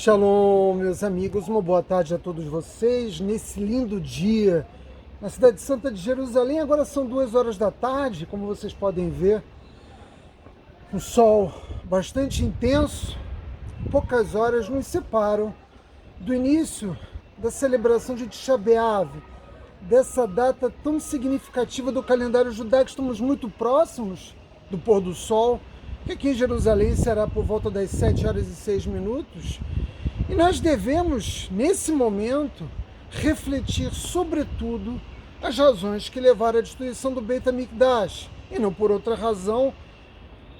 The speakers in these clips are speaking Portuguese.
Shalom, meus amigos, uma boa tarde a todos vocês. Nesse lindo dia, na cidade santa de Jerusalém, agora são 2 horas da tarde, como vocês podem ver. Um sol bastante intenso, poucas horas nos separam do início da celebração de Tisha B'Av, dessa data tão significativa do calendário judaico. Estamos muito próximos do pôr do sol, que aqui em Jerusalém será por volta das 7 horas e 6 minutos. E nós devemos, nesse momento, refletir, sobretudo, as razões que levaram à destruição do Beit HaMikdash. E não por outra razão,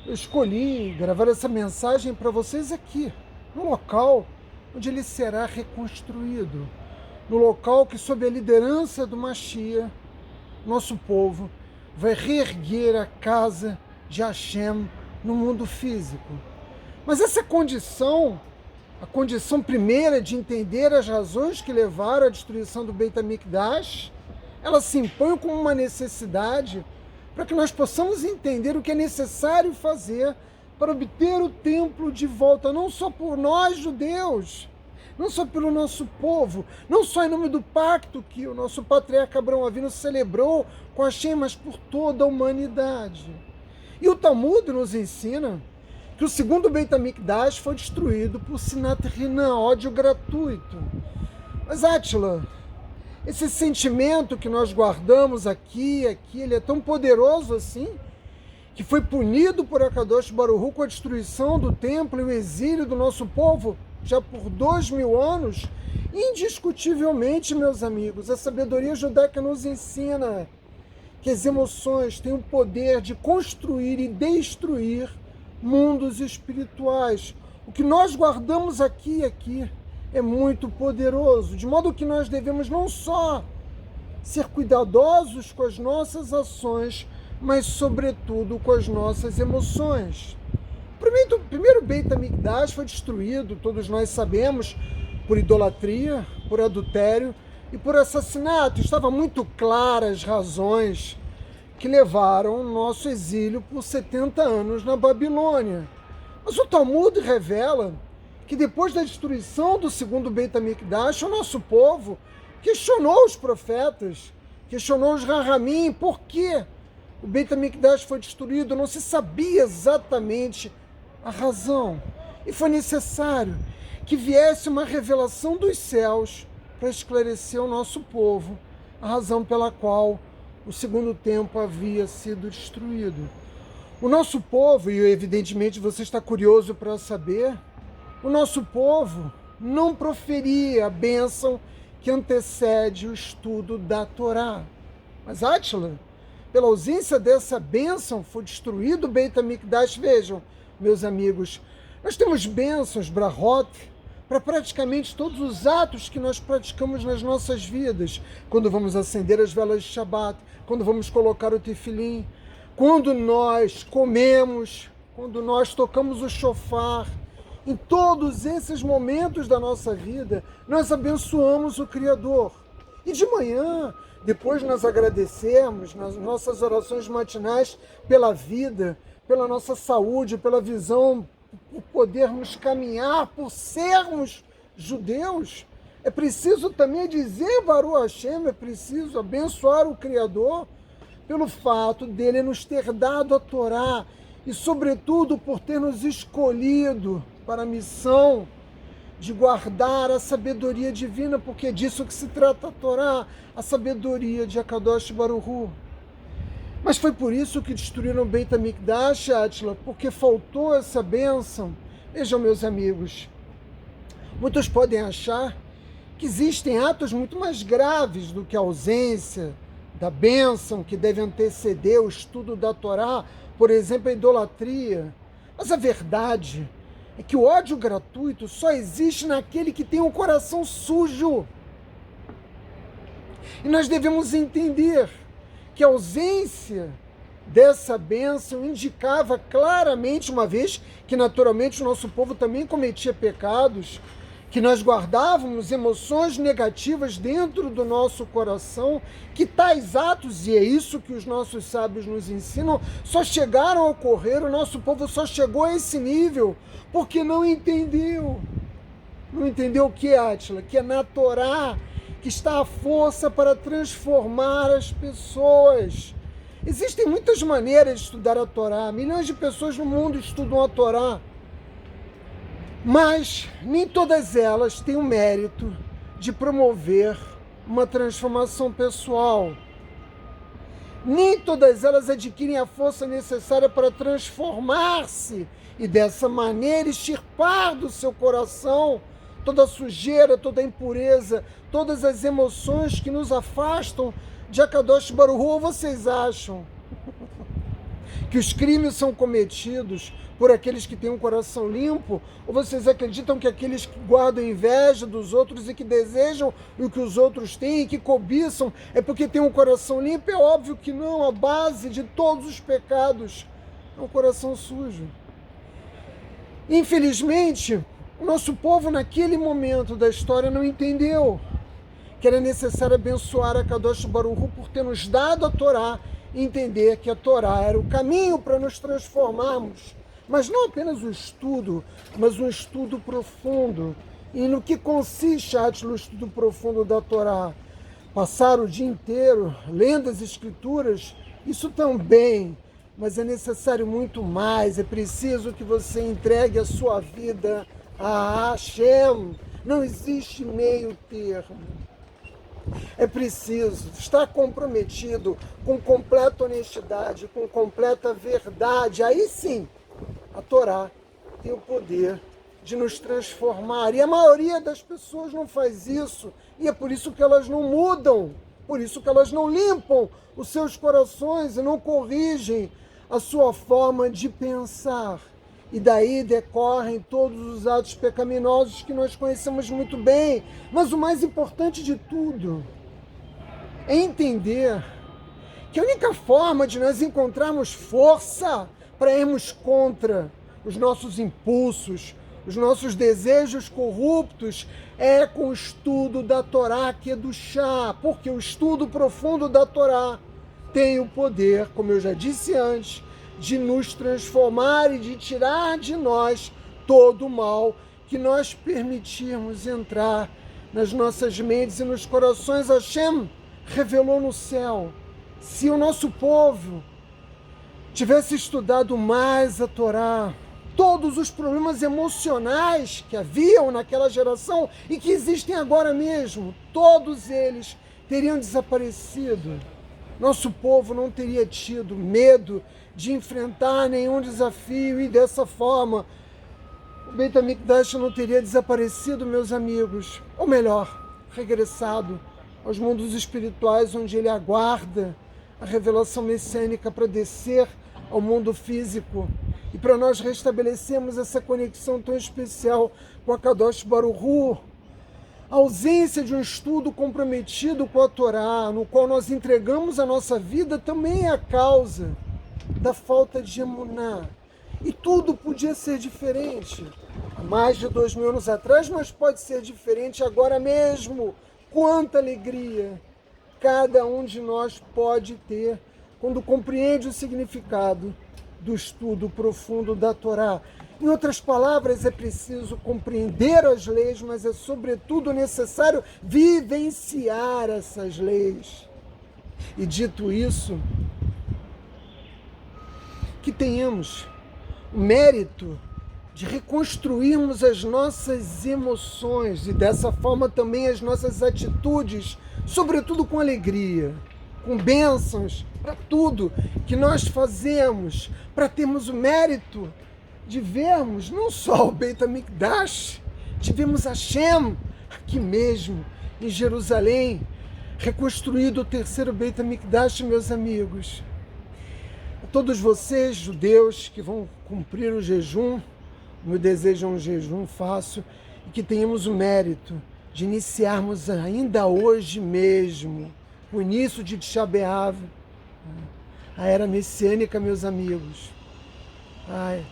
eu escolhi gravar essa mensagem para vocês aqui, no local onde ele será reconstruído, no local que, sob a liderança do Mashiach, nosso povo vai reerguer a casa de Hashem no mundo físico. Mas essa condição, a condição primeira de entender as razões que levaram à destruição do Beit HaMikdash, ela se impõe como uma necessidade para que nós possamos entender o que é necessário fazer para obter o templo de volta, não só por nós judeus, não só pelo nosso povo, não só em nome do pacto que o nosso patriarca Abraão Avinu celebrou com Hashem, mas por toda a humanidade. E o Talmud nos ensina que o segundo Beit HaMikdash foi destruído por Sinat Hinam, ódio gratuito. Mas, Átila, esse sentimento que nós guardamos aqui, ele é tão poderoso assim, que foi punido por Akadosh Baruch Hu com a destruição do templo e o exílio do nosso povo já por 2000 anos. Indiscutivelmente, meus amigos, a sabedoria judaica nos ensina que as emoções têm o poder de construir e destruir mundos espirituais. O que nós guardamos aqui é muito poderoso, de modo que nós devemos não só ser cuidadosos com as nossas ações, mas sobretudo com as nossas emoções. O primeiro Beit HaMikdash foi destruído, todos nós sabemos, por idolatria, por adultério e por assassinato. Estavam muito claras as razões que levaram o nosso exílio por 70 anos na Babilônia. Mas o Talmud revela que depois da destruição do segundo Beit HaMikdash, o nosso povo questionou os profetas, questionou os Rahamim, por que o Beit HaMikdash foi destruído. Não se sabia exatamente a razão. E foi necessário que viesse uma revelação dos céus para esclarecer ao nosso povo a razão pela qual o segundo templo havia sido destruído. O nosso povo, e evidentemente você está curioso para saber, o nosso povo não proferia a bênção que antecede o estudo da Torá. Mas, Átila, pela ausência dessa bênção, foi destruído o Beit HaMikdash. Vejam, meus amigos, nós temos bênçãos, brahot, para praticamente todos os atos que nós praticamos nas nossas vidas. Quando vamos acender as velas de Shabbat, quando vamos colocar o tefilim, quando nós comemos, quando nós tocamos o shofar. Em todos esses momentos da nossa vida, nós abençoamos o Criador. E de manhã, depois nós agradecemos nas nossas orações matinais pela vida, pela nossa saúde, pela visão, por podermos caminhar, por sermos judeus. É preciso também dizer Baruch Hashem, é preciso abençoar o Criador pelo fato dele nos ter dado a Torá e, sobretudo, por ter nos escolhido para a missão de guardar a sabedoria divina, porque é disso que se trata a Torá, a sabedoria de Akadosh Baruch Hu. Mas foi por isso que destruíram o Beit HaMikdash, Átila, porque faltou essa bênção. Vejam, meus amigos, muitos podem achar que existem atos muito mais graves do que a ausência da bênção que deve anteceder o estudo da Torá, por exemplo, a idolatria. Mas a verdade é que o ódio gratuito só existe naquele que tem um coração sujo. E nós devemos entender que a ausência dessa bênção indicava claramente, uma vez que naturalmente o nosso povo também cometia pecados, que nós guardávamos emoções negativas dentro do nosso coração, que tais atos, e é isso que os nossos sábios nos ensinam, só chegaram a ocorrer, o nosso povo só chegou a esse nível porque não entendeu Não entendeu o que, Átila? Que é na Torá que está a força para transformar as pessoas. Existem muitas maneiras de estudar a Torá. Milhões de pessoas no mundo estudam a Torá. Mas nem todas elas têm o mérito de promover uma transformação pessoal. Nem todas elas adquirem a força necessária para transformar-se e dessa maneira extirpar do seu coração toda a sujeira, toda a impureza, todas as emoções que nos afastam de Akadosh Baruch Hu. Ou vocês acham que os crimes são cometidos por aqueles que têm um coração limpo? Ou vocês acreditam que aqueles que guardam inveja dos outros e que desejam o que os outros têm e que cobiçam é porque têm um coração limpo? É óbvio que não. A base de todos os pecados é um coração sujo. Infelizmente, o nosso povo naquele momento da história não entendeu que era necessário abençoar a Kadosh Baruch Hu por ter nos dado a Torá e entender que a Torá era o caminho para nos transformarmos. Mas não apenas o estudo, mas um estudo profundo. E no que consiste, Átila, o estudo profundo da Torá? Passar o dia inteiro lendo as Escrituras, isso também, mas é necessário muito mais. É preciso que você entregue a sua vida a Hashem. Não existe meio termo. É preciso estar comprometido com completa honestidade, com completa verdade. Aí sim, a Torá tem o poder de nos transformar. E a maioria das pessoas não faz isso. E é por isso que elas não mudam. Por isso que elas não limpam os seus corações e não corrigem a sua forma de pensar. E daí decorrem todos os atos pecaminosos que nós conhecemos muito bem. Mas o mais importante de tudo é entender que a única forma de nós encontrarmos força para irmos contra os nossos impulsos, os nossos desejos corruptos, é com o estudo da Torá, que é do chá, porque o estudo profundo da Torá tem o poder, como eu já disse antes, de nos transformar e de tirar de nós todo o mal que nós permitirmos entrar nas nossas mentes e nos corações. Hashem revelou no céu. Se o nosso povo tivesse estudado mais a Torá, todos os problemas emocionais que haviam naquela geração e que existem agora mesmo, todos eles teriam desaparecido. Nosso povo não teria tido medo de enfrentar nenhum desafio e dessa forma o Beit HaMikdash não teria desaparecido, meus amigos, ou melhor, regressado aos mundos espirituais, onde ele aguarda a revelação messiânica para descer ao mundo físico e para nós restabelecermos essa conexão tão especial com a Kadosh Baruch Hu. A ausência de um estudo comprometido com a Torá, no qual nós entregamos a nossa vida, também é a causa da falta de emuná. E tudo podia ser diferente há mais de 2000 anos atrás, mas pode ser diferente agora mesmo. Quanta alegria cada um de nós pode ter quando compreende o significado do estudo profundo da Torá. Em outras palavras, é preciso compreender as leis, mas é sobretudo necessário vivenciar essas leis. E dito isso, que tenhamos o mérito de reconstruirmos as nossas emoções e dessa forma também as nossas atitudes, sobretudo com alegria, com bênçãos para tudo que nós fazemos, para termos o mérito de vermos não só o Beit HaMikdash, de vermos Hashem aqui mesmo, em Jerusalém, reconstruído o terceiro Beit HaMikdash, meus amigos. A todos vocês, judeus, que vão cumprir o jejum, o meu desejo é um jejum fácil, e que tenhamos o mérito de iniciarmos ainda hoje mesmo o início de Tisha B'Av, a era messiânica, meus amigos. Ai,